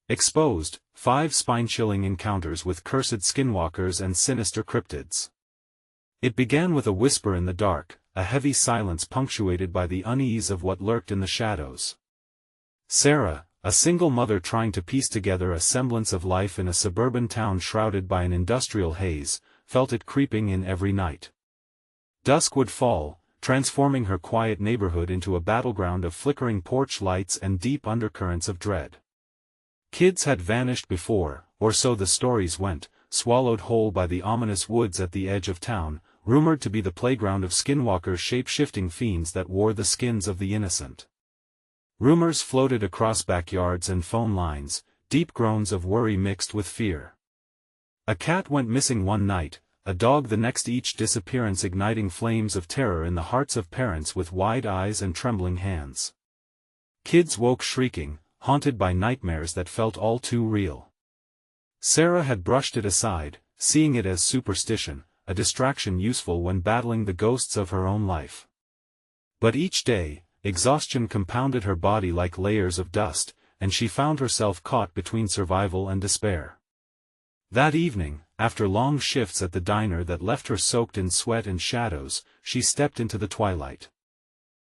Exposed, 5 spine-chilling encounters with cursed skinwalkers and sinister cryptids. It began with a whisper in the dark, a heavy silence punctuated by the unease of what lurked in the shadows. Sarah, a single mother trying to piece together a semblance of life in a suburban town shrouded by an industrial haze, felt it creeping in every night. Dusk would fall, transforming her quiet neighborhood into a battleground of flickering porch lights and deep undercurrents of dread. Kids had vanished before, or so the stories went, swallowed whole by the ominous woods at the edge of town, rumored to be the playground of skinwalker shape-shifting fiends that wore the skins of the innocent. Rumors floated across backyards and phone lines, deep groans of worry mixed with fear. A cat went missing one night, a dog the next, each disappearance igniting flames of terror in the hearts of parents with wide eyes and trembling hands. Kids woke shrieking, haunted by nightmares that felt all too real. Sarah had brushed it aside, seeing it as superstition, a distraction useful when battling the ghosts of her own life. But each day, exhaustion compounded her body like layers of dust, and she found herself caught between survival and despair. That evening, after long shifts at the diner that left her soaked in sweat and shadows, she stepped into the twilight.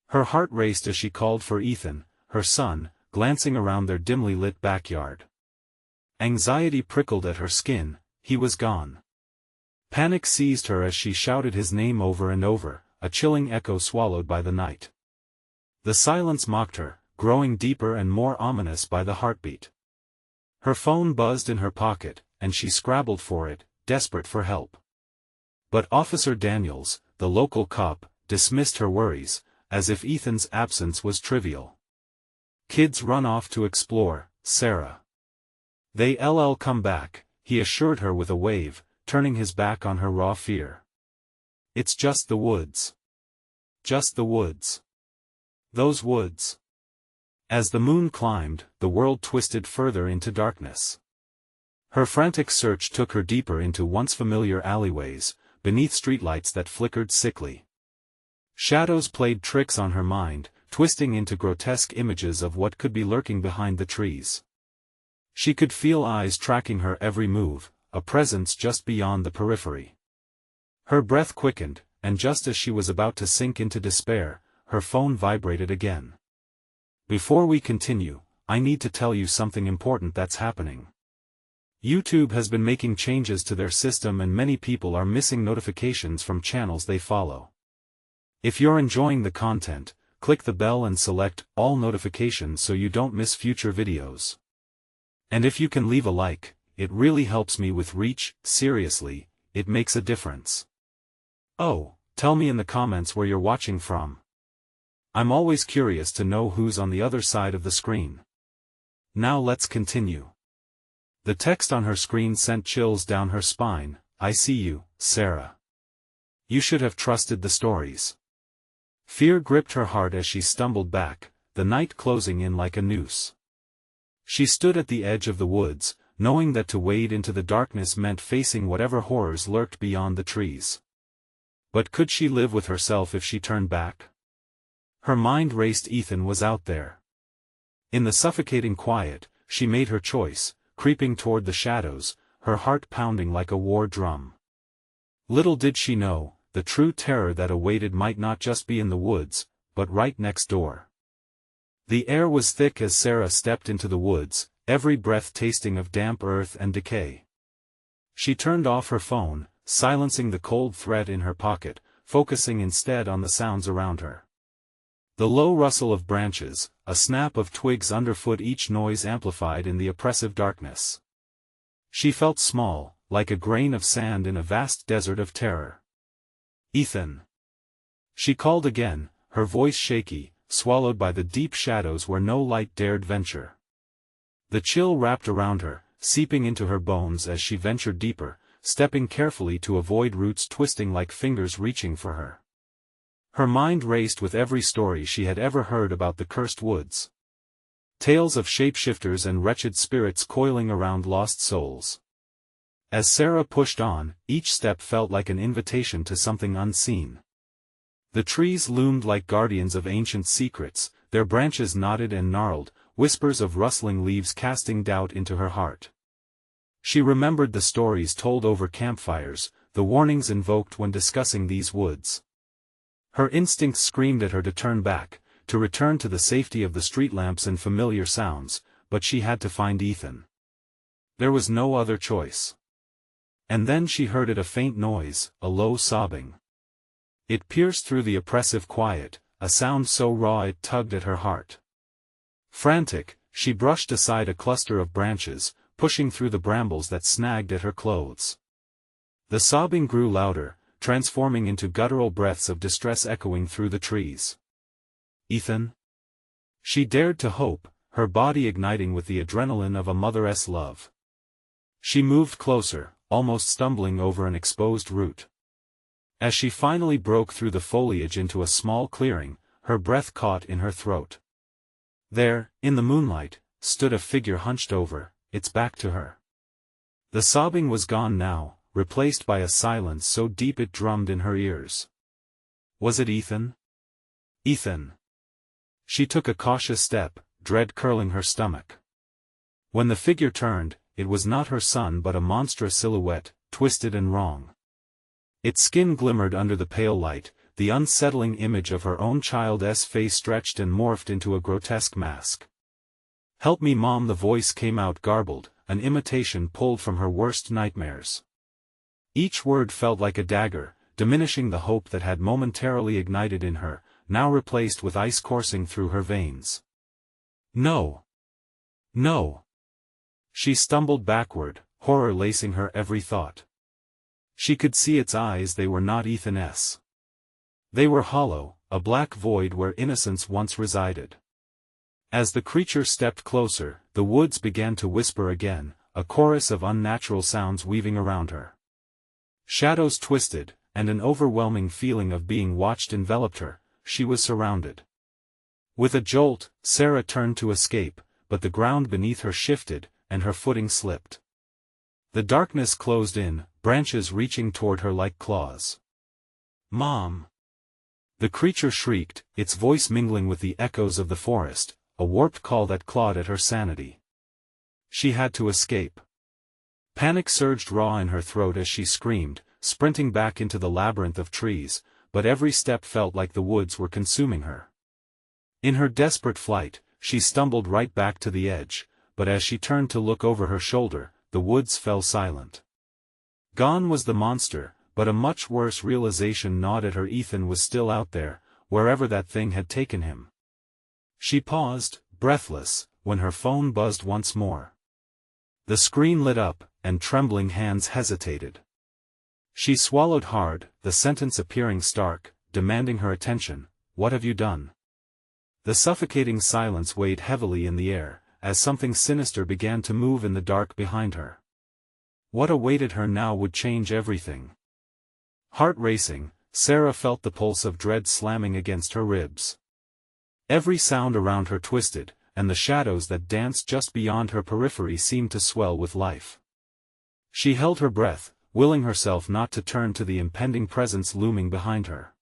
Her heart raced as she called for Ethan, her son, glancing around their dimly lit backyard. Anxiety prickled at her skin, he was gone. Panic seized her as she shouted his name over and over, a chilling echo swallowed by the night. The silence mocked her, growing deeper and more ominous by the heartbeat. Her phone buzzed in her pocket, and she scrabbled for it, desperate for help. But Officer Daniels, the local cop, dismissed her worries, as if Ethan's absence was trivial. Kids run off to explore, Sarah. They'll come back, he assured her with a wave, turning his back on her raw fear. It's just the woods. Just the woods. Those woods. As the moon climbed, the world twisted further into darkness. Her frantic search took her deeper into once familiar alleyways, beneath streetlights that flickered sickly. Shadows played tricks on her mind, twisting into grotesque images of what could be lurking behind the trees. She could feel eyes tracking her every move, a presence just beyond the periphery. Her breath quickened, and just as she was about to sink into despair, her phone vibrated again. Before we continue, I need to tell you something important that's happening. YouTube has been making changes to their system and many people are missing notifications from channels they follow. If you're enjoying the content, click the bell and select all notifications so you don't miss future videos. And if you can leave a like, it really helps me with reach. Seriously, it makes a difference. Oh, tell me in the comments where you're watching from. I'm always curious to know who's on the other side of the screen. Now let's continue. The text on her screen sent chills down her spine. I see you, Sarah. You should have trusted the stories. Fear gripped her heart as she stumbled back, the night closing in like a noose. She stood at the edge of the woods, knowing that to wade into the darkness meant facing whatever horrors lurked beyond the trees. But could she live with herself if she turned back? Her mind raced. Ethan was out there. In the suffocating quiet, she made her choice, creeping toward the shadows, her heart pounding like a war drum. Little did she know, the true terror that awaited might not just be in the woods, but right next door. The air was thick as Sarah stepped into the woods, every breath tasting of damp earth and decay. She turned off her phone, silencing the cold threat in her pocket, focusing instead on the sounds around her. The low rustle of branches, a snap of twigs underfoot, each noise amplified in the oppressive darkness. She felt small, like a grain of sand in a vast desert of terror. Ethan. She called again, her voice shaky, swallowed by the deep shadows where no light dared venture. The chill wrapped around her, seeping into her bones as she ventured deeper, stepping carefully to avoid roots twisting like fingers reaching for her. Her mind raced with every story she had ever heard about the cursed woods. Tales of shapeshifters and wretched spirits coiling around lost souls. As Sarah pushed on, each step felt like an invitation to something unseen. The trees loomed like guardians of ancient secrets, their branches knotted and gnarled, whispers of rustling leaves casting doubt into her heart. She remembered the stories told over campfires, the warnings invoked when discussing these woods. Her instincts screamed at her to turn back, to return to the safety of the street lamps and familiar sounds, but she had to find Ethan. There was no other choice. And then she heard it, a faint noise, a low sobbing. It pierced through the oppressive quiet, a sound so raw it tugged at her heart. Frantic, she brushed aside a cluster of branches, pushing through the brambles that snagged at her clothes. The sobbing grew louder, transforming into guttural breaths of distress echoing through the trees. Ethan? She dared to hope, her body igniting with the adrenaline of a mother's love. She moved closer, almost stumbling over an exposed root. As she finally broke through the foliage into a small clearing, her breath caught in her throat. There, in the moonlight, stood a figure hunched over, its back to her. The sobbing was gone now, replaced by a silence so deep it drummed in her ears. Was it Ethan? Ethan! She took a cautious step, dread curling her stomach. When the figure turned, it was not her son but a monstrous silhouette, twisted and wrong. Its skin glimmered under the pale light, the unsettling image of her own child's face stretched and morphed into a grotesque mask. "Help me, Mom," the voice came out garbled, an imitation pulled from her worst nightmares. Each word felt like a dagger, diminishing the hope that had momentarily ignited in her, now replaced with ice coursing through her veins. "No! No!" She stumbled backward, horror lacing her every thought. She could see its eyes, they were not Ethan's. They were hollow, a black void where innocence once resided. As the creature stepped closer, the woods began to whisper again, a chorus of unnatural sounds weaving around her. Shadows twisted, and an overwhelming feeling of being watched enveloped her. She was surrounded. With a jolt, Sarah turned to escape, but the ground beneath her shifted, and her footing slipped. The darkness closed in, branches reaching toward her like claws. "Mom!" The creature shrieked, its voice mingling with the echoes of the forest, a warped call that clawed at her sanity. She had to escape. Panic surged raw in her throat as she screamed, sprinting back into the labyrinth of trees, but every step felt like the woods were consuming her. In her desperate flight, she stumbled right back to the edge, but as she turned to look over her shoulder, the woods fell silent. Gone was the monster, but a much worse realization gnawed at her. Ethan was still out there, wherever that thing had taken him. She paused, breathless, when her phone buzzed once more. The screen lit up, and trembling hands hesitated. She swallowed hard, the sentence appearing stark, demanding her attention. "What have you done?" The suffocating silence weighed heavily in the air, as something sinister began to move in the dark behind her. What awaited her now would change everything. Heart racing, Sarah felt the pulse of dread slamming against her ribs. Every sound around her twisted, and the shadows that danced just beyond her periphery seemed to swell with life. She held her breath, willing herself not to turn to the impending presence looming behind her.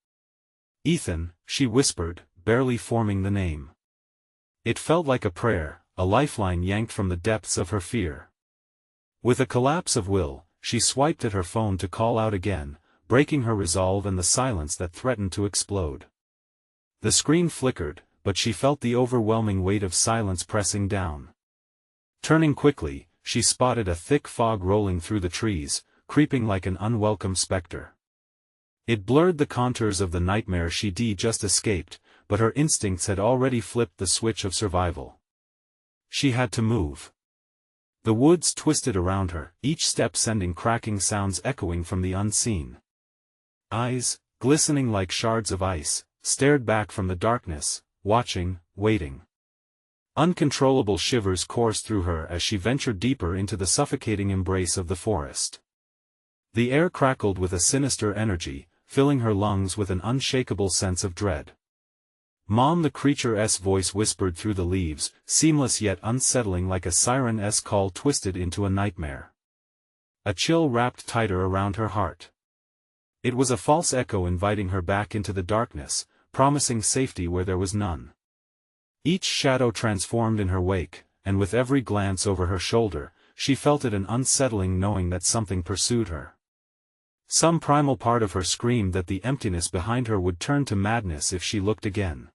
"Ethan," she whispered, barely forming the name. It felt like a prayer, a lifeline yanked from the depths of her fear. With a collapse of will, she swiped at her phone to call out again, breaking her resolve and the silence that threatened to explode. The screen flickered, but she felt the overwhelming weight of silence pressing down. Turning quickly, she spotted a thick fog rolling through the trees, creeping like an unwelcome specter. It blurred the contours of the nightmare she'd just escaped, but her instincts had already flipped the switch of survival. She had to move. The woods twisted around her, each step sending cracking sounds echoing from the unseen. Eyes, glistening like shards of ice, stared back from the darkness, watching, waiting. Uncontrollable shivers coursed through her as she ventured deeper into the suffocating embrace of the forest. The air crackled with a sinister energy, filling her lungs with an unshakable sense of dread. "Mom," the creature's voice whispered through the leaves, seamless yet unsettling like a siren's call twisted into a nightmare. A chill wrapped tighter around her heart. It was a false echo inviting her back into the darkness, promising safety where there was none. Each shadow transformed in her wake, and with every glance over her shoulder, she felt it an unsettling knowing that something pursued her. Some primal part of her screamed that the emptiness behind her would turn to madness if she looked again.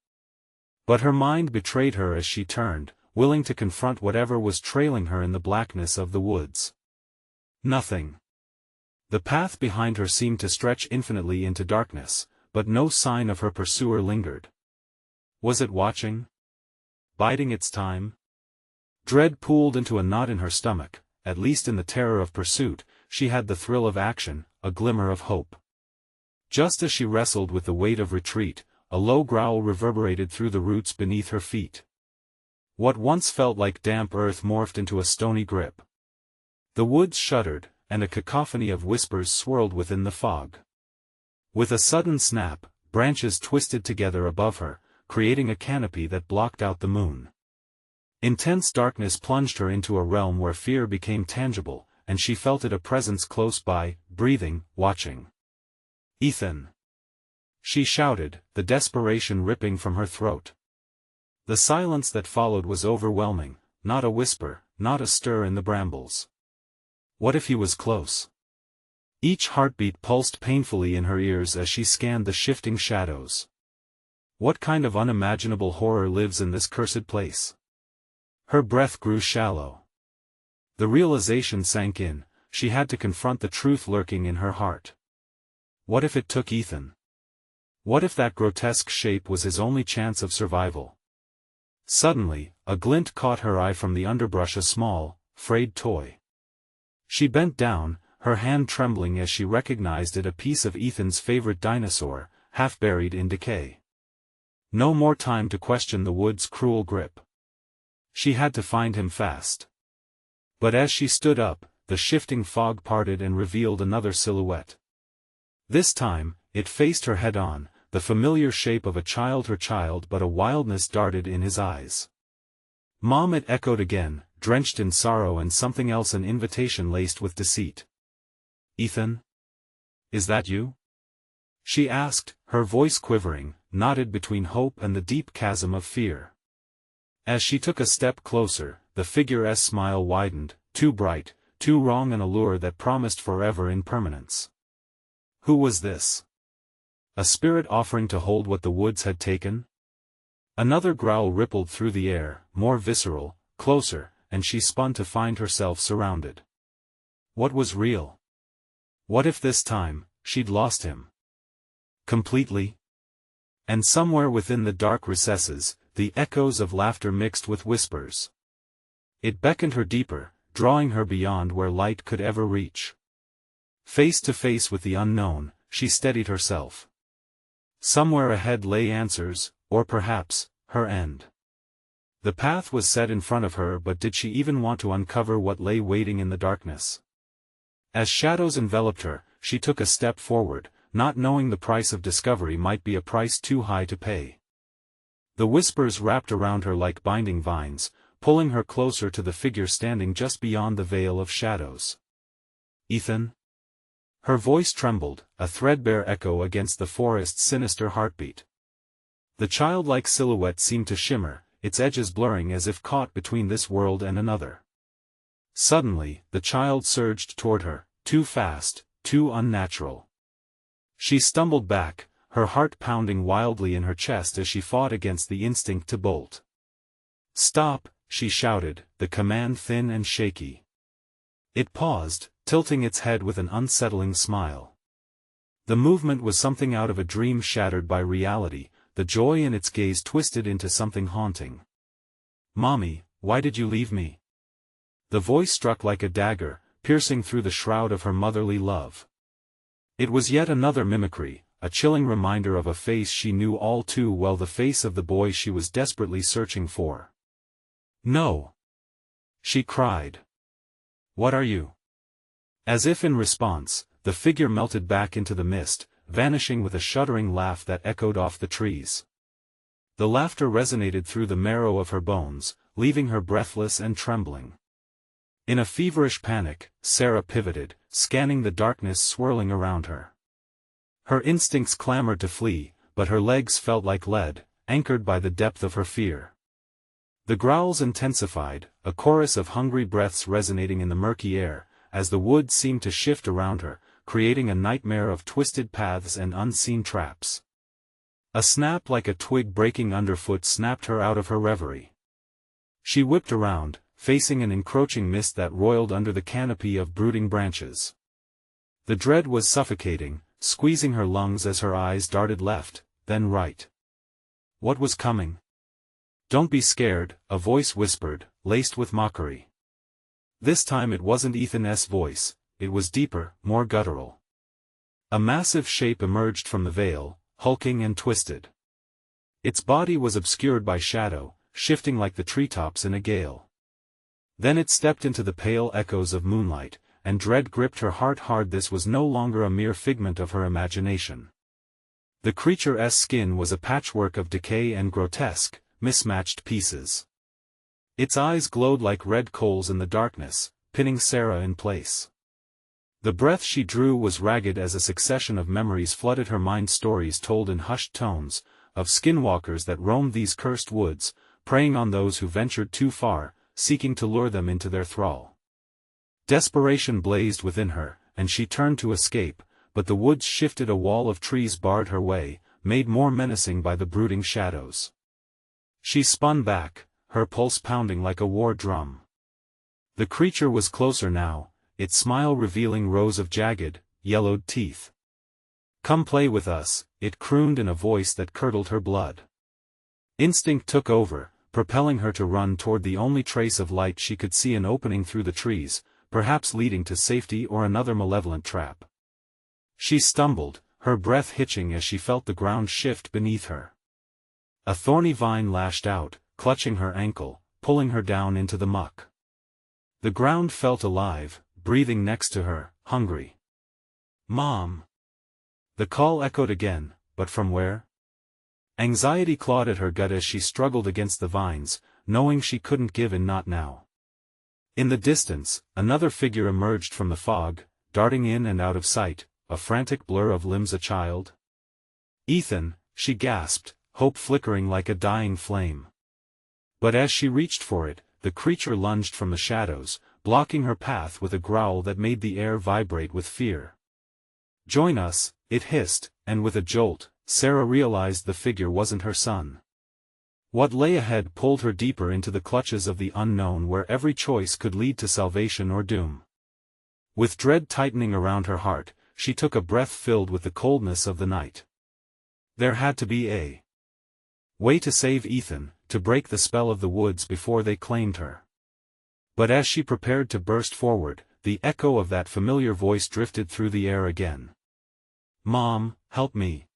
But her mind betrayed her as she turned, willing to confront whatever was trailing her in the blackness of the woods. Nothing. The path behind her seemed to stretch infinitely into darkness, but no sign of her pursuer lingered. Was it watching? Biding its time? Dread pooled into a knot in her stomach. At least in the terror of pursuit, she had the thrill of action, a glimmer of hope. Just as she wrestled with the weight of retreat, a low growl reverberated through the roots beneath her feet. What once felt like damp earth morphed into a stony grip. The woods shuddered, and a cacophony of whispers swirled within the fog. With a sudden snap, branches twisted together above her, creating a canopy that blocked out the moon. Intense darkness plunged her into a realm where fear became tangible, and she felt it a presence close by, breathing, watching. "Ethan!" she shouted, the desperation ripping from her throat. The silence that followed was overwhelming, not a whisper, not a stir in the brambles. What if he was close? Each heartbeat pulsed painfully in her ears as she scanned the shifting shadows. What kind of unimaginable horror lives in this cursed place? Her breath grew shallow. The realization sank in, she had to confront the truth lurking in her heart. What if it took Ethan? What if that grotesque shape was his only chance of survival? Suddenly, a glint caught her eye from the underbrush, a small, frayed toy. She bent down, her hand trembling as she recognized it, a piece of Ethan's favorite dinosaur, half buried in decay. No more time to question the wood's cruel grip. She had to find him fast. But as she stood up, the shifting fog parted and revealed another silhouette. This time, it faced her head-on, the familiar shape of a child, her child, but a wildness darted in his eyes. "Mom," it echoed again, drenched in sorrow and something else, an invitation laced with deceit. "Ethan? Is that you?" she asked, her voice quivering, knotted between hope and the deep chasm of fear. As she took a step closer, the figure's smile widened, too bright, too wrong, an allure that promised forever impermanence. Who was this? A spirit offering to hold what the woods had taken? Another growl rippled through the air, more visceral, closer, and she spun to find herself surrounded. What was real? What if this time, she'd lost him? Completely? And somewhere within the dark recesses, the echoes of laughter mixed with whispers. It beckoned her deeper, drawing her beyond where light could ever reach. Face to face with the unknown, she steadied herself. Somewhere ahead lay answers, or perhaps, her end. The path was set in front of her, but did she even want to uncover what lay waiting in the darkness? As shadows enveloped her, she took a step forward, not knowing the price of discovery might be a price too high to pay. The whispers wrapped around her like binding vines, pulling her closer to the figure standing just beyond the veil of shadows. "Ethan?" Her voice trembled, a threadbare echo against the forest's sinister heartbeat. The childlike silhouette seemed to shimmer, its edges blurring as if caught between this world and another. Suddenly, the child surged toward her, too fast, too unnatural. She stumbled back, her heart pounding wildly in her chest as she fought against the instinct to bolt. "Stop," she shouted, the command thin and shaky. It paused, tilting its head with an unsettling smile. The movement was something out of a dream shattered by reality, the joy in its gaze twisted into something haunting. "Mommy, why did you leave me?" The voice struck like a dagger, piercing through the shroud of her motherly love. It was yet another mimicry, a chilling reminder of a face she knew all too well, the face of the boy she was desperately searching for. "No!" she cried. "What are you?" As if in response, the figure melted back into the mist, vanishing with a shuddering laugh that echoed off the trees. The laughter resonated through the marrow of her bones, leaving her breathless and trembling. In a feverish panic, Sarah pivoted, scanning the darkness swirling around her. Her instincts clamored to flee, but her legs felt like lead, anchored by the depth of her fear. The growls intensified, a chorus of hungry breaths resonating in the murky air, as the woods seemed to shift around her, creating a nightmare of twisted paths and unseen traps. A snap like a twig breaking underfoot snapped her out of her reverie. She whipped around, facing an encroaching mist that roiled under the canopy of brooding branches. The dread was suffocating, squeezing her lungs as her eyes darted left, then right. What was coming? "Don't be scared," a voice whispered, laced with mockery. This time it wasn't Ethan's voice, it was deeper, more guttural. A massive shape emerged from the veil, hulking and twisted. Its body was obscured by shadow, shifting like the treetops in a gale. Then it stepped into the pale echoes of moonlight, and dread gripped her heart hard. This was no longer a mere figment of her imagination. The creature's skin was a patchwork of decay and grotesque, mismatched pieces. Its eyes glowed like red coals in the darkness, pinning Sarah in place. The breath she drew was ragged as a succession of memories flooded her mind, stories told in hushed tones, of skinwalkers that roamed these cursed woods, preying on those who ventured too far, seeking to lure them into their thrall. Desperation blazed within her, and she turned to escape, but the woods shifted. A wall of trees barred her way, made more menacing by the brooding shadows. She spun back, her pulse pounding like a war drum. The creature was closer now, its smile revealing rows of jagged, yellowed teeth. "Come play with us," it crooned in a voice that curdled her blood. Instinct took over, propelling her to run toward the only trace of light she could see, an opening through the trees, perhaps leading to safety or another malevolent trap. She stumbled, her breath hitching as she felt the ground shift beneath her. A thorny vine lashed out, clutching her ankle, pulling her down into the muck. The ground felt alive, breathing next to her, hungry. "Mom!" The call echoed again, but from where? Anxiety clawed at her gut as she struggled against the vines, knowing she couldn't give in, not now. In the distance, another figure emerged from the fog, darting in and out of sight, a frantic blur of limbs. A child? "Ethan," she gasped, hope flickering like a dying flame. But as she reached for it, the creature lunged from the shadows, blocking her path with a growl that made the air vibrate with fear. "Join us," it hissed, and with a jolt, Sarah realized the figure wasn't her son. What lay ahead pulled her deeper into the clutches of the unknown, where every choice could lead to salvation or doom. With dread tightening around her heart, she took a breath filled with the coldness of the night. There had to be a way to save Ethan, to break the spell of the woods before they claimed her. But as she prepared to burst forward, the echo of that familiar voice drifted through the air again. "Mom, help me."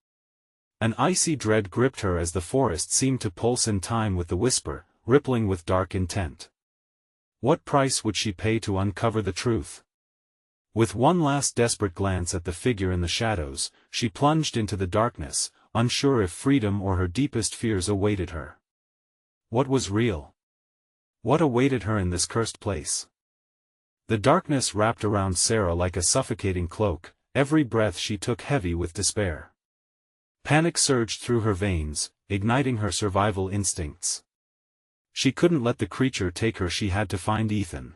An icy dread gripped her as the forest seemed to pulse in time with the whisper, rippling with dark intent. What price would she pay to uncover the truth? With one last desperate glance at the figure in the shadows, she plunged into the darkness, unsure if freedom or her deepest fears awaited her. What was real? What awaited her in this cursed place? The darkness wrapped around Sarah like a suffocating cloak, every breath she took heavy with despair. Panic surged through her veins, igniting her survival instincts. She couldn't let the creature take her, she had to find Ethan.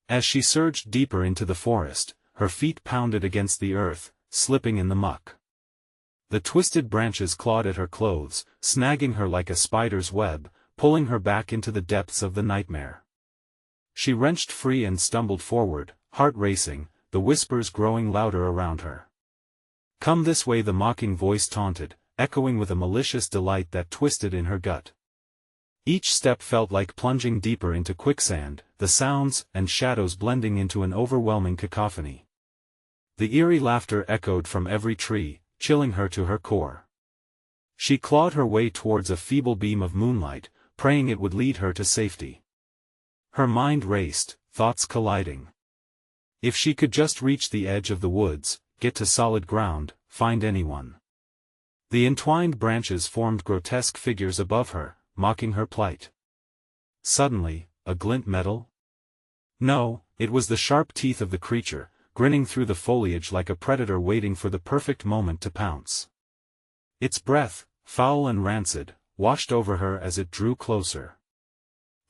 As she surged deeper into the forest, her feet pounded against the earth, slipping in the muck. The twisted branches clawed at her clothes, snagging her like a spider's web, pulling her back into the depths of the nightmare. She wrenched free and stumbled forward, heart racing, the whispers growing louder around her. "Come this way," the mocking voice taunted, echoing with a malicious delight that twisted in her gut. Each step felt like plunging deeper into quicksand, the sounds and shadows blending into an overwhelming cacophony. The eerie laughter echoed from every tree, chilling her to her core. She clawed her way towards a feeble beam of moonlight, praying it would lead her to safety. Her mind raced, thoughts colliding. If she could just reach the edge of the woods, get to solid ground, find anyone. The entwined branches formed grotesque figures above her, mocking her plight. Suddenly, a glint metal? No, it was the sharp teeth of the creature, grinning through the foliage like a predator waiting for the perfect moment to pounce. Its breath, foul and rancid, washed over her as it drew closer.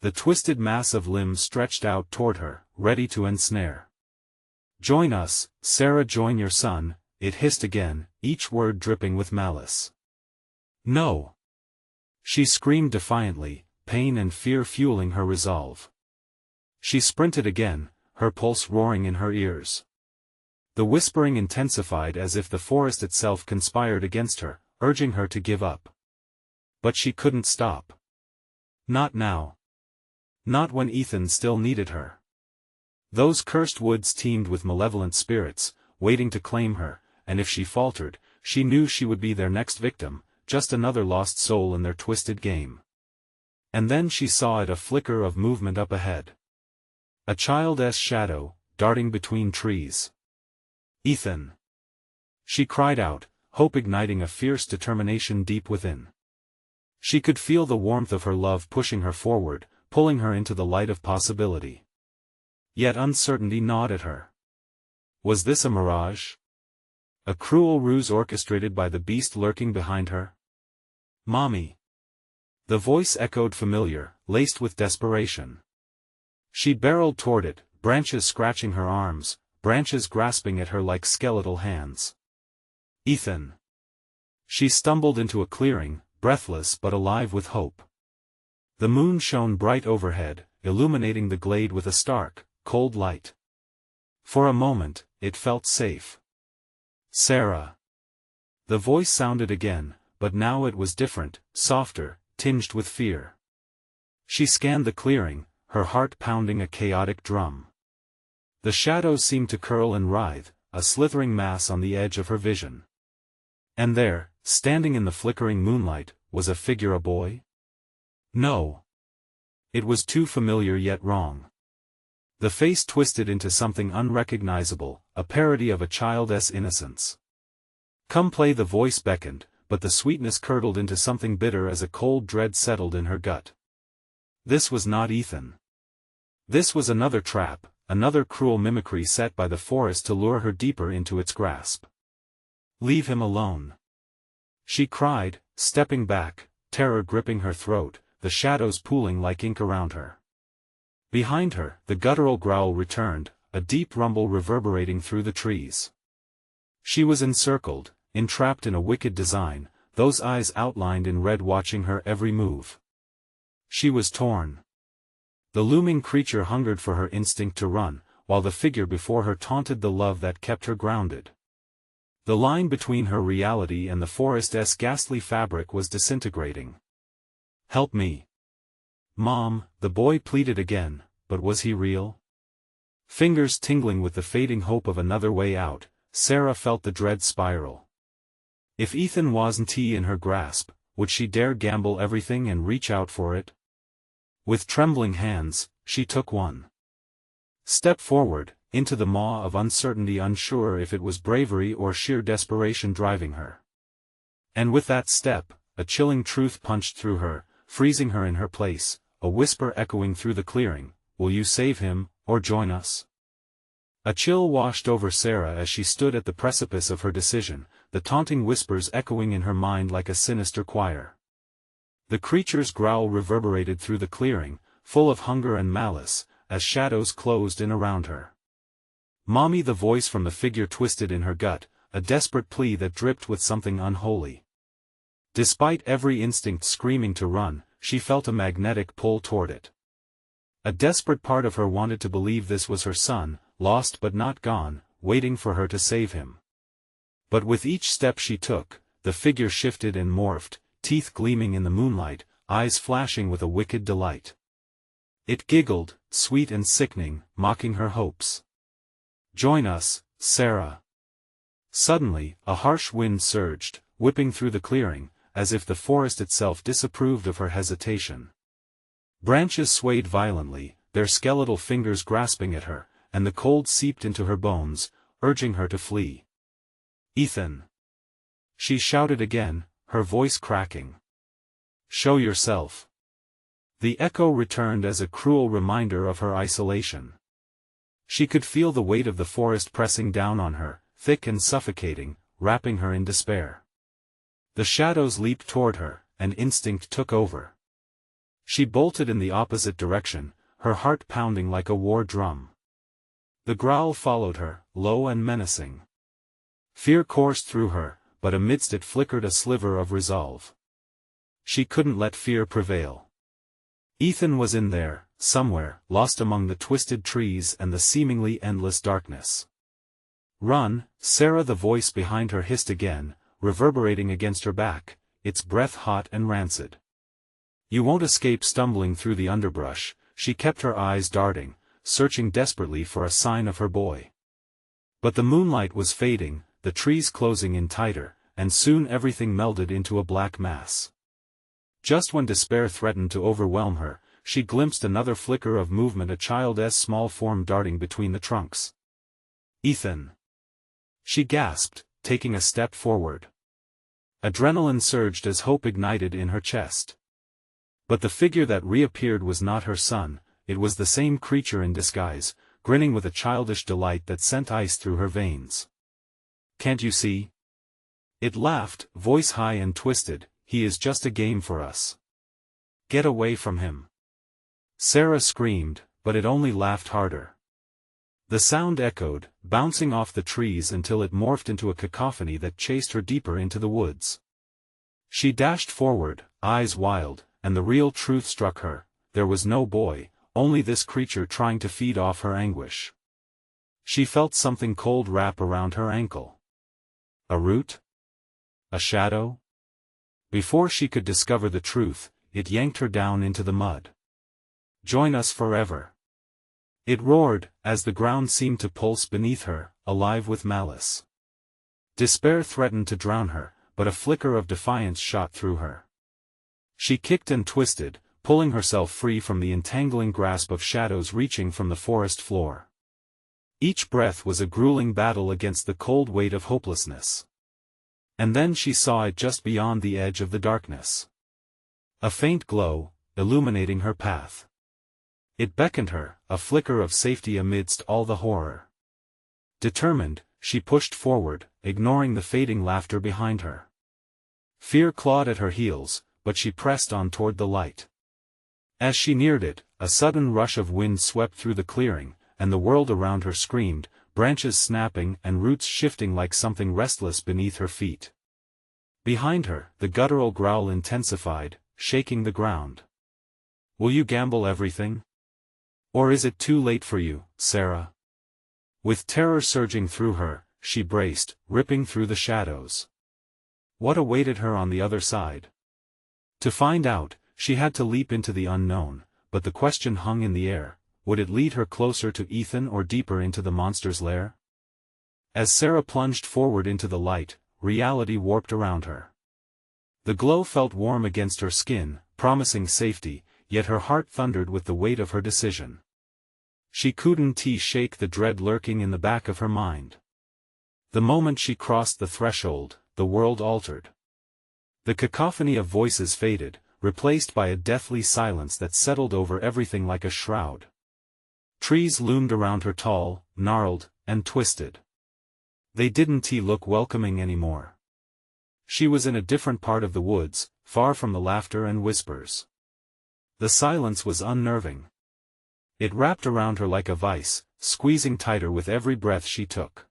The twisted mass of limbs stretched out toward her, ready to ensnare. "Join us, Sarah, join your son," it hissed again, each word dripping with malice. "No!" She screamed defiantly, pain and fear fueling her resolve. She sprinted again, her pulse roaring in her ears. The whispering intensified as if the forest itself conspired against her, urging her to give up. But she couldn't stop. Not now. Not when Ethan still needed her. Those cursed woods teemed with malevolent spirits, waiting to claim her, and if she faltered, she knew she would be their next victim, just another lost soul in their twisted game. And then she saw it, a flicker of movement up ahead. A child's shadow, darting between trees. "Ethan!" She cried out, hope igniting a fierce determination deep within. She could feel the warmth of her love pushing her forward, pulling her into the light of possibility. Yet uncertainty gnawed at her. Was this a mirage? A cruel ruse orchestrated by the beast lurking behind her? "Mommy!" The voice echoed familiar, laced with desperation. She barreled toward it, branches scratching her arms, branches grasping at her like skeletal hands. "Ethan!" She stumbled into a clearing, breathless but alive with hope. The moon shone bright overhead, illuminating the glade with a stark, cold light. For a moment, it felt safe. "Sarah!" The voice sounded again, but now it was different, softer, tinged with fear. She scanned the clearing, her heart pounding a chaotic drum. The shadows seemed to curl and writhe, a slithering mass on the edge of her vision. And there, standing in the flickering moonlight, was a figure, a boy? No. It was too familiar yet wrong. The face twisted into something unrecognizable, a parody of a child's innocence. "Come play," the voice beckoned, but the sweetness curdled into something bitter as a cold dread settled in her gut. This was not Ethan. This was another trap, another cruel mimicry set by the forest to lure her deeper into its grasp. "Leave him alone!" she cried, stepping back, terror gripping her throat, the shadows pooling like ink around her. Behind her, the guttural growl returned, a deep rumble reverberating through the trees. She was encircled, entrapped in a wicked design, those eyes outlined in red watching her every move. She was torn. The looming creature hungered for her instinct to run, while the figure before her taunted the love that kept her grounded. The line between her reality and the forest's ghastly fabric was disintegrating. "Help me!" "Mom," the boy pleaded again, but was he real? Fingers tingling with the fading hope of another way out, Sarah felt the dread spiral. If Ethan wasn't in her grasp, would she dare gamble everything and reach out for it? With trembling hands, she took one step forward, into the maw of uncertainty, unsure if it was bravery or sheer desperation driving her. And with that step, a chilling truth punched through her, freezing her in her place, a whisper echoing through the clearing, "Will you save him, or join us?" A chill washed over Sarah as she stood at the precipice of her decision, the taunting whispers echoing in her mind like a sinister choir. The creature's growl reverberated through the clearing, full of hunger and malice, as shadows closed in around her. "Mommy," the voice from the figure twisted in her gut, a desperate plea that dripped with something unholy. Despite every instinct screaming to run, she felt a magnetic pull toward it. A desperate part of her wanted to believe this was her son, lost but not gone, waiting for her to save him. But with each step she took, the figure shifted and morphed, teeth gleaming in the moonlight, eyes flashing with a wicked delight. It giggled, sweet and sickening, mocking her hopes. "Join us, Sarah." Suddenly, a harsh wind surged, whipping through the clearing, as if the forest itself disapproved of her hesitation. Branches swayed violently, their skeletal fingers grasping at her, and the cold seeped into her bones, urging her to flee. "Ethan!" she shouted again, her voice cracking. "Show yourself." The echo returned as a cruel reminder of her isolation. She could feel the weight of the forest pressing down on her, thick and suffocating, wrapping her in despair. The shadows leaped toward her, and instinct took over. She bolted in the opposite direction, her heart pounding like a war drum. The growl followed her, low and menacing. Fear coursed through her, but amidst it flickered a sliver of resolve. She couldn't let fear prevail. Ethan was in there, somewhere, lost among the twisted trees and the seemingly endless darkness. "Run," Sarah, the voice behind her, hissed again, reverberating against her back, its breath hot and rancid. "You won't escape." Stumbling through the underbrush, she kept her eyes darting, searching desperately for a sign of her boy. But the moonlight was fading, the trees closing in tighter, and soon everything melded into a black mass. Just when despair threatened to overwhelm her, she glimpsed another flicker of movement, a child's small form darting between the trunks. "Ethan!" she gasped, taking a step forward. Adrenaline surged as hope ignited in her chest. But the figure that reappeared was not her son, it was the same creature in disguise, grinning with a childish delight that sent ice through her veins. "Can't you see?" it laughed, voice high and twisted. "He is just a game for us. Get away from him." Sarah screamed, but it only laughed harder. The sound echoed, bouncing off the trees until it morphed into a cacophony that chased her deeper into the woods. She dashed forward, eyes wild, and the real truth struck her: there was no boy, only this creature trying to feed off her anguish. She felt something cold wrap around her ankle. A root? A shadow? Before she could discover the truth, it yanked her down into the mud. "Join us forever!" it roared, as the ground seemed to pulse beneath her, alive with malice. Despair threatened to drown her, but a flicker of defiance shot through her. She kicked and twisted, pulling herself free from the entangling grasp of shadows reaching from the forest floor. Each breath was a grueling battle against the cold weight of hopelessness. And then she saw it just beyond the edge of the darkness. A faint glow, illuminating her path. It beckoned her, a flicker of safety amidst all the horror. Determined, she pushed forward, ignoring the fading laughter behind her. Fear clawed at her heels, but she pressed on toward the light. As she neared it, a sudden rush of wind swept through the clearing, and the world around her screamed, branches snapping and roots shifting like something restless beneath her feet. Behind her, the guttural growl intensified, shaking the ground. "Will you gamble everything? Or is it too late for you, Sarah?" With terror surging through her, she braced, ripping through the shadows. What awaited her on the other side? To find out, she had to leap into the unknown, but the question hung in the air: would it lead her closer to Ethan or deeper into the monster's lair? As Sarah plunged forward into the light, reality warped around her. The glow felt warm against her skin, promising safety, yet her heart thundered with the weight of her decision. She couldn't shake the dread lurking in the back of her mind. The moment she crossed the threshold, the world altered. The cacophony of voices faded, replaced by a deathly silence that settled over everything like a shroud. Trees loomed around her, tall, gnarled, and twisted. They didn't look welcoming anymore. She was in a different part of the woods, far from the laughter and whispers. The silence was unnerving. It wrapped around her like a vice, squeezing tighter with every breath she took.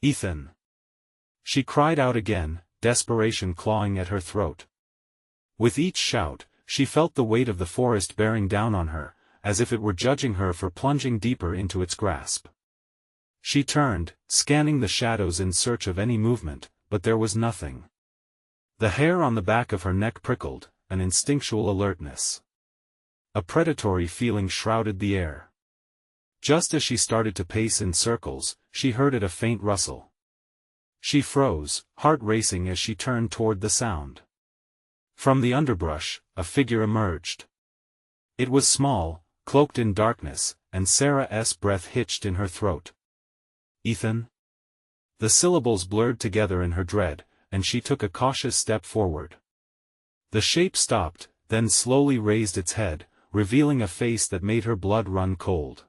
"Ethan!" she cried out again, desperation clawing at her throat. With each shout, she felt the weight of the forest bearing down on her, as if it were judging her for plunging deeper into its grasp. She turned, scanning the shadows in search of any movement, but there was nothing. The hair on the back of her neck prickled, an instinctual alertness. A predatory feeling shrouded the air. Just as she started to pace in circles, she heard a faint rustle. She froze, heart racing as she turned toward the sound. From the underbrush, a figure emerged. It was small, cloaked in darkness, and Sarah's breath hitched in her throat. "Ethan?" The syllables blurred together in her dread, and she took a cautious step forward. The shape stopped, then slowly raised its head, revealing a face that made her blood run cold.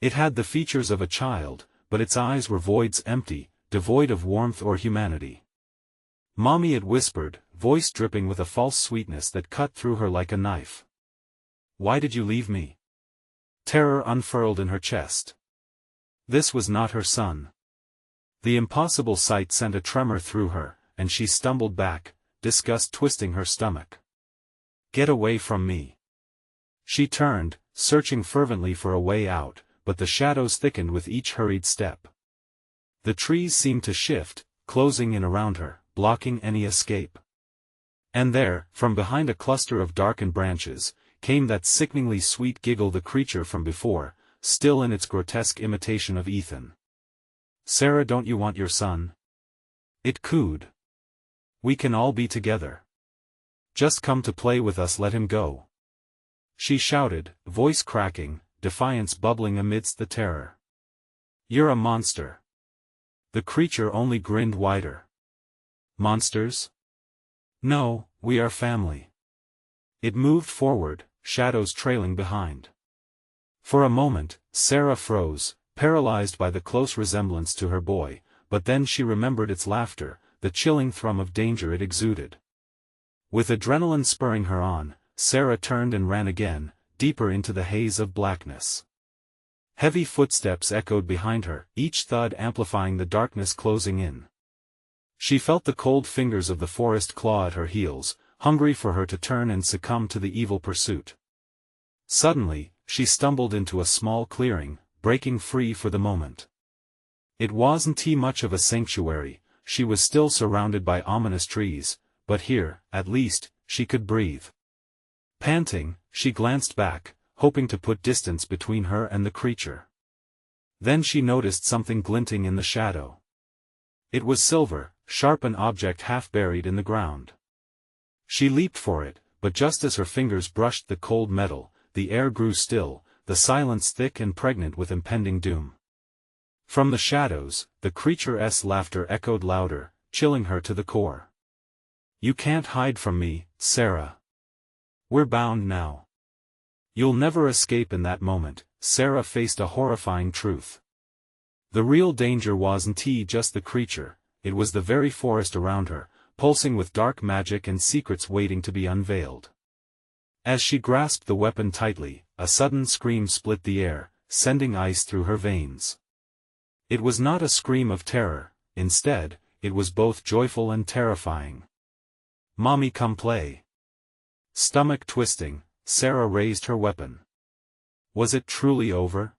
It had the features of a child, but its eyes were voids, empty, devoid of warmth or humanity. "Mommy," it whispered, voice dripping with a false sweetness that cut through her like a knife. "Why did you leave me?" Terror unfurled in her chest. This was not her son. The impossible sight sent a tremor through her, and she stumbled back, disgust twisting her stomach. "Get away from me." She turned, searching fervently for a way out, but the shadows thickened with each hurried step. The trees seemed to shift, closing in around her, blocking any escape. And there, from behind a cluster of darkened branches, came that sickeningly sweet giggle, the creature from before, still in its grotesque imitation of Ethan. "Sarah, don't you want your son?" it cooed. "We can all be together. Just come to play with us, let him go." She shouted, voice cracking, defiance bubbling amidst the terror. "You're a monster." The creature only grinned wider. "Monsters? No, we are family." It moved forward, shadows trailing behind. For a moment, Sarah froze, paralyzed by the close resemblance to her boy, but then she remembered its laughter, the chilling thrum of danger it exuded. With adrenaline spurring her on, Sarah turned and ran again, deeper into the haze of blackness. Heavy footsteps echoed behind her, each thud amplifying the darkness closing in. She felt the cold fingers of the forest claw at her heels, hungry for her to turn and succumb to the evil pursuit. Suddenly, she stumbled into a small clearing, breaking free for the moment. It wasn't much of a sanctuary, she was still surrounded by ominous trees, but here, at least, she could breathe. Panting, she glanced back, hoping to put distance between her and the creature. Then she noticed something glinting in the shadow. It was silver, sharp, an object half buried in the ground. She leaped for it, but just as her fingers brushed the cold metal, the air grew still, the silence thick and pregnant with impending doom. From the shadows, the creature's laughter echoed louder, chilling her to the core. "You can't hide from me, Sarah. We're bound now." You'll never escape. In that moment, Sarah faced a horrifying truth. The real danger wasn't just the creature, it was the very forest around her, pulsing with dark magic and secrets waiting to be unveiled. As she grasped the weapon tightly, a sudden scream split the air, sending ice through her veins. It was not a scream of terror, instead, it was both joyful and terrifying. "Mommy, come play." Stomach twisting, Sarah raised her weapon. Was it truly over?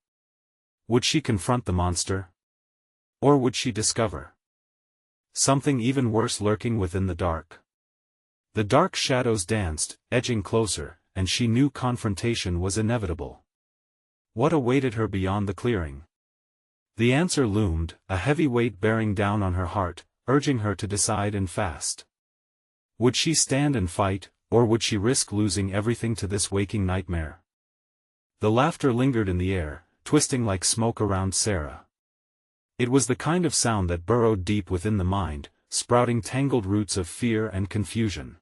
Would she confront the monster? Or would she discover something even worse lurking within the dark? The dark shadows danced, edging closer, and she knew confrontation was inevitable. What awaited her beyond the clearing? The answer loomed, a heavy weight bearing down on her heart, urging her to decide and fast. Would she stand and fight, or would she risk losing everything to this waking nightmare? The laughter lingered in the air, twisting like smoke around Sarah. It was the kind of sound that burrowed deep within the mind, sprouting tangled roots of fear and confusion.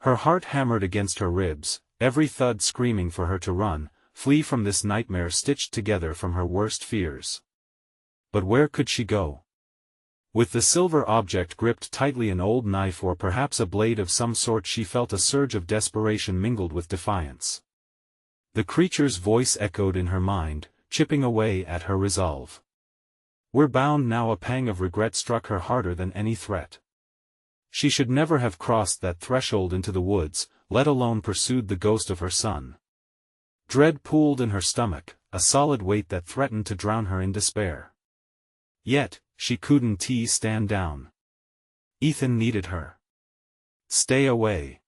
Her heart hammered against her ribs, every thud screaming for her to run, flee from this nightmare stitched together from her worst fears. But where could she go? With the silver object gripped tightly, an old knife or perhaps a blade of some sort, she felt a surge of desperation mingled with defiance. The creature's voice echoed in her mind, chipping away at her resolve. "We're bound now." A pang of regret struck her harder than any threat. She should never have crossed that threshold into the woods, let alone pursued the ghost of her son. Dread pooled in her stomach, a solid weight that threatened to drown her in despair. Yet, she couldn't stand down. Ethan needed her. "Stay away!"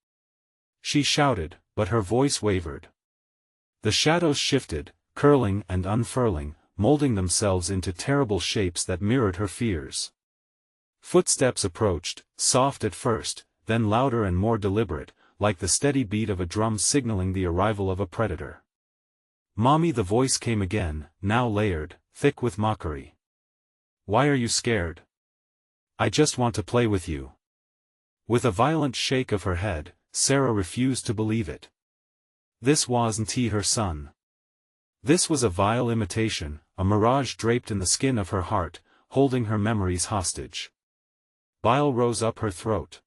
she shouted, but her voice wavered. The shadows shifted, curling and unfurling, molding themselves into terrible shapes that mirrored her fears. Footsteps approached, soft at first, then louder and more deliberate, like the steady beat of a drum signaling the arrival of a predator. "Mommy," the voice came again, now layered, thick with mockery. "Why are you scared?" "I just want to play with you." With a violent shake of her head, Sarah refused to believe it. This wasn't her son. This was a vile imitation, a mirage draped in the skin of her heart, holding her memories hostage. Bile rose up her throat.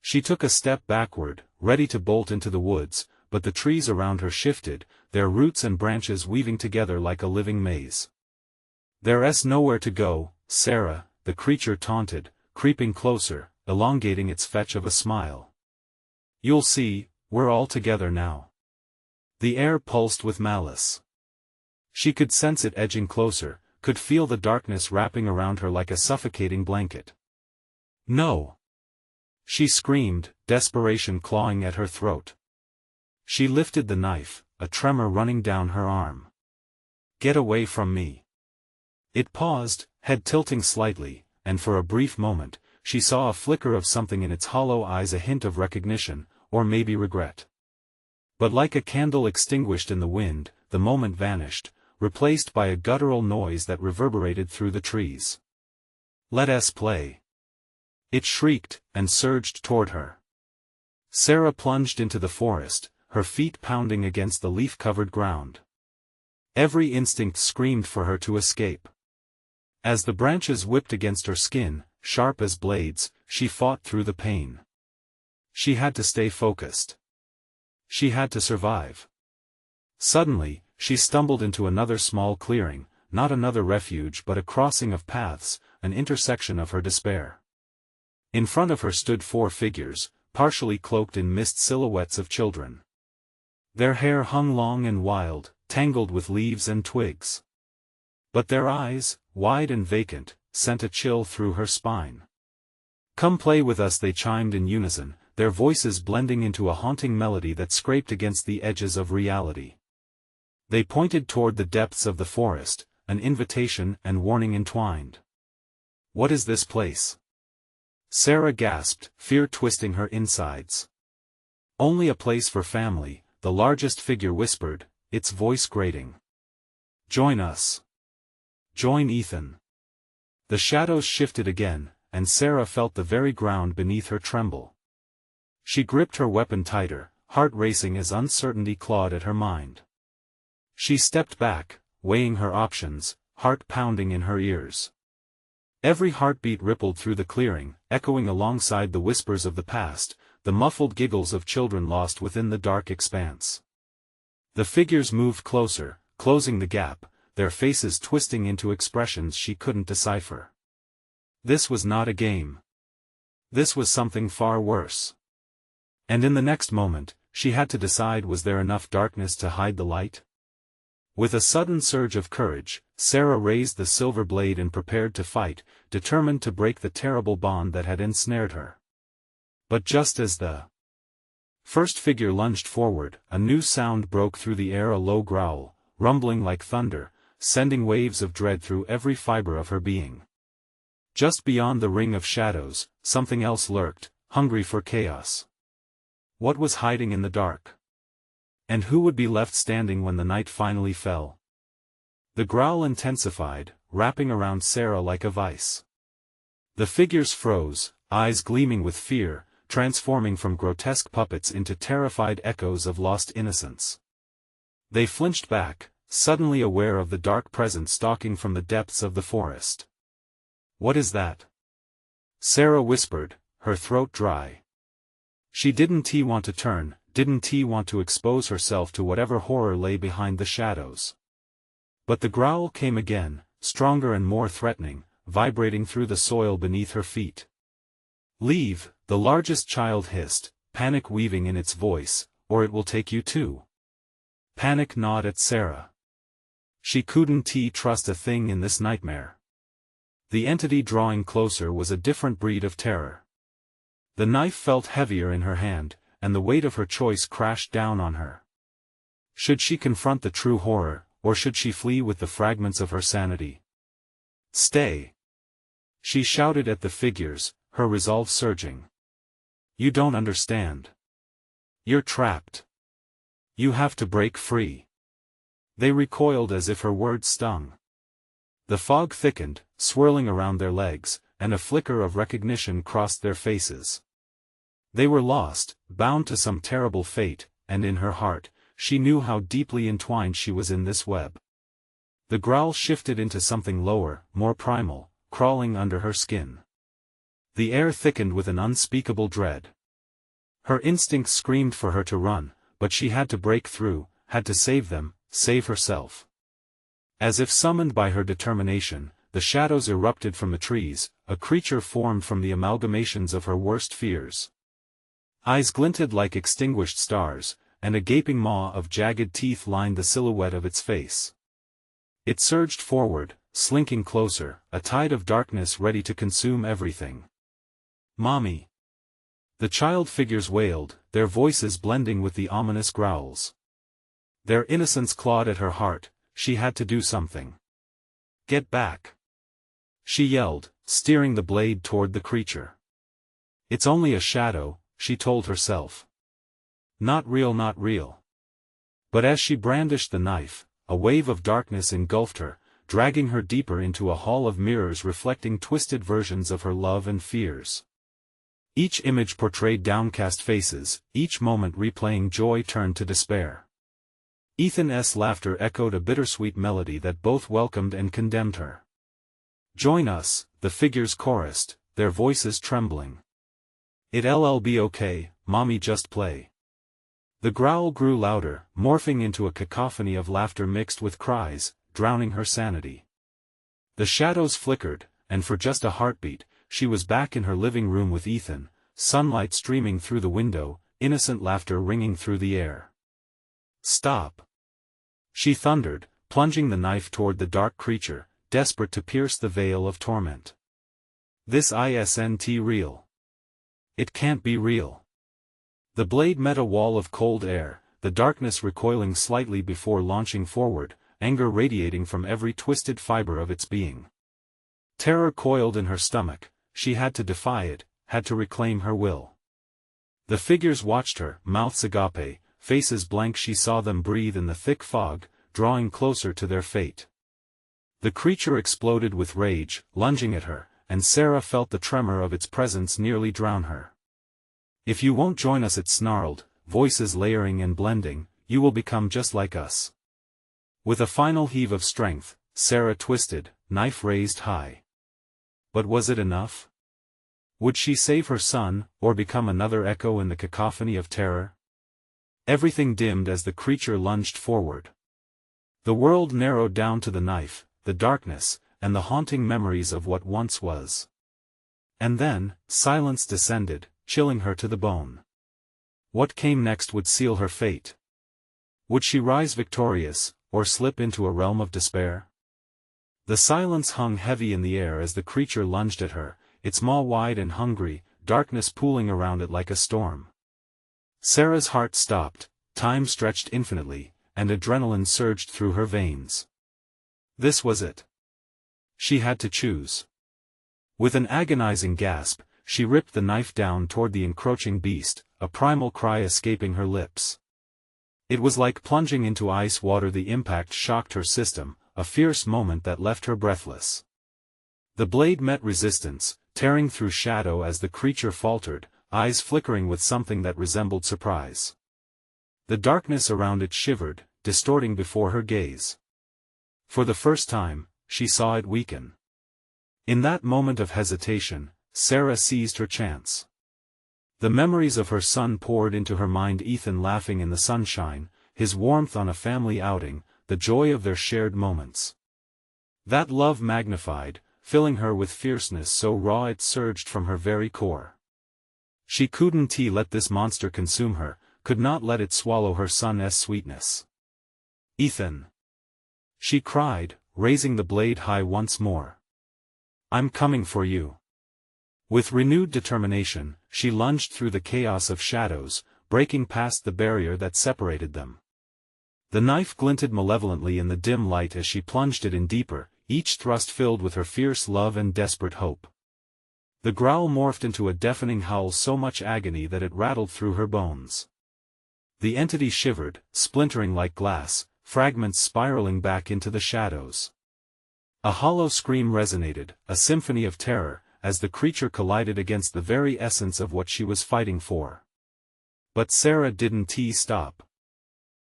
She took a step backward, ready to bolt into the woods, but the trees around her shifted, their roots and branches weaving together like a living maze. "There's nowhere to go, Sarah," the creature taunted, creeping closer, elongating its fetch of a smile. "You'll see, we're all together now." The air pulsed with malice. She could sense it edging closer, could feel the darkness wrapping around her like a suffocating blanket. "No!" she screamed, desperation clawing at her throat. She lifted the knife, a tremor running down her arm. "Get away from me." It paused, head tilting slightly, and for a brief moment, she saw a flicker of something in its hollow eyes, a hint of recognition, or maybe regret. But like a candle extinguished in the wind, the moment vanished, replaced by a guttural noise that reverberated through the trees. "Let us play!" it shrieked, and surged toward her. Sarah plunged into the forest, her feet pounding against the leaf-covered ground. Every instinct screamed for her to escape. As the branches whipped against her skin, sharp as blades, she fought through the pain. She had to stay focused. She had to survive. Suddenly, she stumbled into another small clearing, not another refuge but a crossing of paths, an intersection of her despair. In front of her stood 4 figures, partially cloaked in mist silhouettes of children. Their hair hung long and wild, tangled with leaves and twigs. But their eyes, wide and vacant, sent a chill through her spine. "Come play with us," they chimed in unison, their voices blending into a haunting melody that scraped against the edges of reality. They pointed toward the depths of the forest, an invitation and warning entwined. "What is this place?" Sarah gasped, fear twisting her insides. "Only a place for family," the largest figure whispered, its voice grating. "Join us. Join Ethan." The shadows shifted again, and Sarah felt the very ground beneath her tremble. She gripped her weapon tighter, heart racing as uncertainty clawed at her mind. She stepped back, weighing her options, heart pounding in her ears. Every heartbeat rippled through the clearing, echoing alongside the whispers of the past, the muffled giggles of children lost within the dark expanse. The figures moved closer, closing the gap, their faces twisting into expressions she couldn't decipher. This was not a game. This was something far worse. And in the next moment, she had to decide, was there enough darkness to hide the light? With a sudden surge of courage, Sarah raised the silver blade and prepared to fight, determined to break the terrible bond that had ensnared her. But just as the first figure lunged forward, a new sound broke through the air, a low growl, rumbling like thunder, sending waves of dread through every fiber of her being. Just beyond the ring of shadows, something else lurked, hungry for chaos. What was hiding in the dark? And who would be left standing when the night finally fell? The growl intensified, wrapping around Sarah like a vice. The figures froze, eyes gleaming with fear, transforming from grotesque puppets into terrified echoes of lost innocence. They flinched back, suddenly aware of the dark presence stalking from the depths of the forest. "What is that?" Sarah whispered, her throat dry. She didn't want to turn, didn't want to expose herself to whatever horror lay behind the shadows. But the growl came again, stronger and more threatening, vibrating through the soil beneath her feet. "Leave," the largest child hissed, panic weaving in its voice, "or it will take you too." Panic gnawed at Sarah. She couldn't trust a thing in this nightmare. The entity drawing closer was a different breed of terror. The knife felt heavier in her hand, and the weight of her choice crashed down on her. Should she confront the true horror, or should she flee with the fragments of her sanity? "Stay!" she shouted at the figures, her resolve surging. "You don't understand. You're trapped. You have to break free." They recoiled as if her words stung. The fog thickened, swirling around their legs, and a flicker of recognition crossed their faces. They were lost, bound to some terrible fate, and in her heart, she knew how deeply entwined she was in this web. The growl shifted into something lower, more primal, crawling under her skin. The air thickened with an unspeakable dread. Her instincts screamed for her to run, but she had to break through, had to save them, save herself. As if summoned by her determination, the shadows erupted from the trees, a creature formed from the amalgamations of her worst fears. Eyes glinted like extinguished stars, and a gaping maw of jagged teeth lined the silhouette of its face. It surged forward, slinking closer, a tide of darkness ready to consume everything. "Mommy!" The child figures wailed, their voices blending with the ominous growls. Their innocence clawed at her heart. She had to do something. "Get back!" she yelled, steering the blade toward the creature. "It's only a shadow," she told herself. "Not real, not real." But as she brandished the knife, a wave of darkness engulfed her, dragging her deeper into a hall of mirrors reflecting twisted versions of her love and fears. Each image portrayed downcast faces, each moment replaying joy turned to despair. Ethan's laughter echoed a bittersweet melody that both welcomed and condemned her. "Join us," the figures chorused, their voices trembling. "It'll be okay, Mommy, just play." The growl grew louder, morphing into a cacophony of laughter mixed with cries, drowning her sanity. The shadows flickered, and for just a heartbeat, she was back in her living room with Ethan, sunlight streaming through the window, innocent laughter ringing through the air. "Stop!" she thundered, plunging the knife toward the dark creature, desperate to pierce the veil of torment. "This isn't real. It can't be real." The blade met a wall of cold air, the darkness recoiling slightly before launching forward, anger radiating from every twisted fiber of its being. Terror coiled in her stomach. She had to defy it, had to reclaim her will. The figures watched her, mouths agape, faces blank. She saw them breathe in the thick fog, drawing closer to their fate. The creature exploded with rage, lunging at her, and Sarah felt the tremor of its presence nearly drown her. "If you won't join us," it snarled, voices layering and blending, "you will become just like us." With a final heave of strength, Sarah twisted, knife raised high. But was it enough? Would she save her son, or become another echo in the cacophony of terror? Everything dimmed as the creature lunged forward. The world narrowed down to the knife, the darkness, and the haunting memories of what once was. And then, silence descended, chilling her to the bone. What came next would seal her fate. Would she rise victorious, or slip into a realm of despair? The silence hung heavy in the air as the creature lunged at her, its maw wide and hungry, darkness pooling around it like a storm. Sarah's heart stopped, time stretched infinitely, and adrenaline surged through her veins. This was it. She had to choose. With an agonizing gasp, she ripped the knife down toward the encroaching beast, a primal cry escaping her lips. It was like plunging into ice water. The impact shocked her system, a fierce moment that left her breathless. The blade met resistance, tearing through shadow as the creature faltered, eyes flickering with something that resembled surprise. The darkness around it shivered, distorting before her gaze. For the first time, she saw it weaken. In that moment of hesitation, Sarah seized her chance. The memories of her son poured into her mind. Ethan laughing in the sunshine, his warmth on a family outing, the joy of their shared moments. That love magnified, filling her with fierceness so raw it surged from her very core. She couldn't let this monster consume her, could not let it swallow her son's sweetness. "Ethan!" she cried, raising the blade high once more. "I'm coming for you." With renewed determination, she lunged through the chaos of shadows, breaking past the barrier that separated them. The knife glinted malevolently in the dim light as she plunged it in deeper, each thrust filled with her fierce love and desperate hope. The growl morphed into a deafening howl, so much agony that it rattled through her bones. The entity shivered, splintering like glass, fragments spiraling back into the shadows. A hollow scream resonated, a symphony of terror, as the creature collided against the very essence of what she was fighting for. But Sarah didn't stop.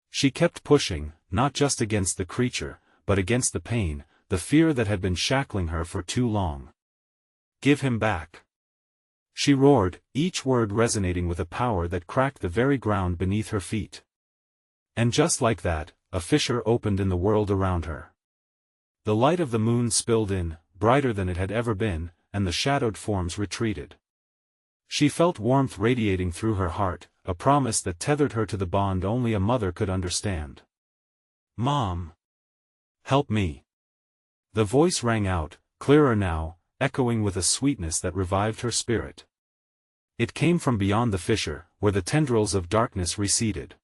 She kept pushing, not just against the creature, but against the pain, the fear that had been shackling her for too long. "Give him back!" She roared, each word resonating with a power that cracked the very ground beneath her feet. And just like that, a fissure opened in the world around her. The light of the moon spilled in, brighter than it had ever been, and the shadowed forms retreated. She felt warmth radiating through her heart, a promise that tethered her to the bond only a mother could understand. "Mom! Help me!" The voice rang out, clearer now, echoing with a sweetness that revived her spirit. It came from beyond the fissure, where the tendrils of darkness receded.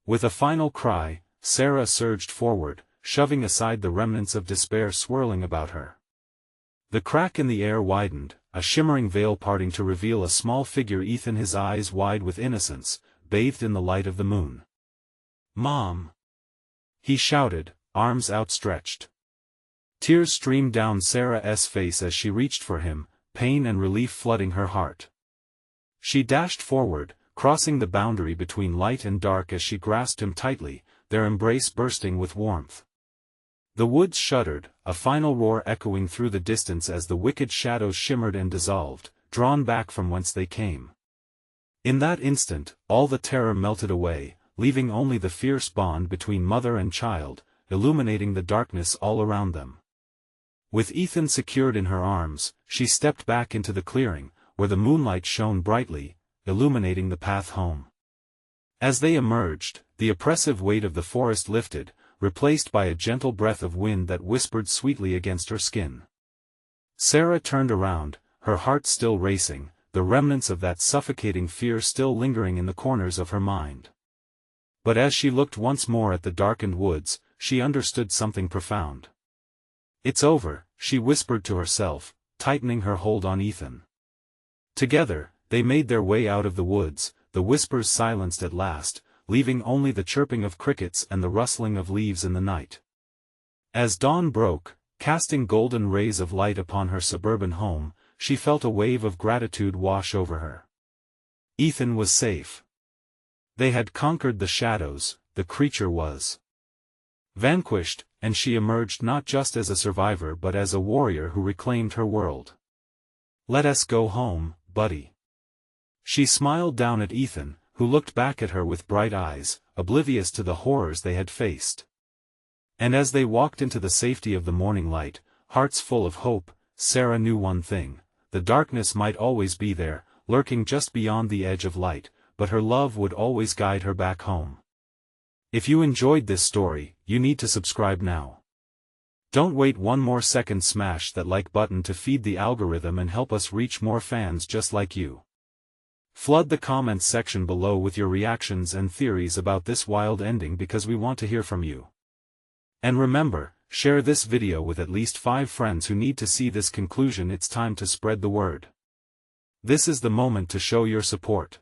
With a final cry, Sarah surged forward, shoving aside the remnants of despair swirling about her. The crack in the air widened, a shimmering veil parting to reveal a small figure, Ethan, his eyes wide with innocence, bathed in the light of the moon. "Mom!" he shouted, arms outstretched. Tears streamed down Sarah's face as she reached for him, pain and relief flooding her heart. She dashed forward, crossing the boundary between light and dark as she grasped him tightly, their embrace bursting with warmth. The woods shuddered, a final roar echoing through the distance as the wicked shadows shimmered and dissolved, drawn back from whence they came. In that instant, all the terror melted away, leaving only the fierce bond between mother and child, illuminating the darkness all around them. With Ethan secured in her arms, she stepped back into the clearing, where the moonlight shone brightly, illuminating the path home. As they emerged, the oppressive weight of the forest lifted, replaced by a gentle breath of wind that whispered sweetly against her skin. Sarah turned around, her heart still racing, the remnants of that suffocating fear still lingering in the corners of her mind. But as she looked once more at the darkened woods, she understood something profound. "It's over," she whispered to herself, tightening her hold on Ethan. Together, they made their way out of the woods, the whispers silenced at last, leaving only the chirping of crickets and the rustling of leaves in the night. As dawn broke, casting golden rays of light upon her suburban home, she felt a wave of gratitude wash over her. Ethan was safe. They had conquered the shadows, the creature was vanquished, and she emerged not just as a survivor but as a warrior who reclaimed her world. "Let us go home, buddy." She smiled down at Ethan, who looked back at her with bright eyes, oblivious to the horrors they had faced. And as they walked into the safety of the morning light, hearts full of hope, Sarah knew one thing: the darkness might always be there, lurking just beyond the edge of light, but her love would always guide her back home. If you enjoyed this story, you need to subscribe now. Don't wait one more second, smash that like button to feed the algorithm and help us reach more fans just like you. Flood the comments section below with your reactions and theories about this wild ending because we want to hear from you. And remember, share this video with at least 5 friends who need to see this conclusion. It's time to spread the word. This is the moment to show your support.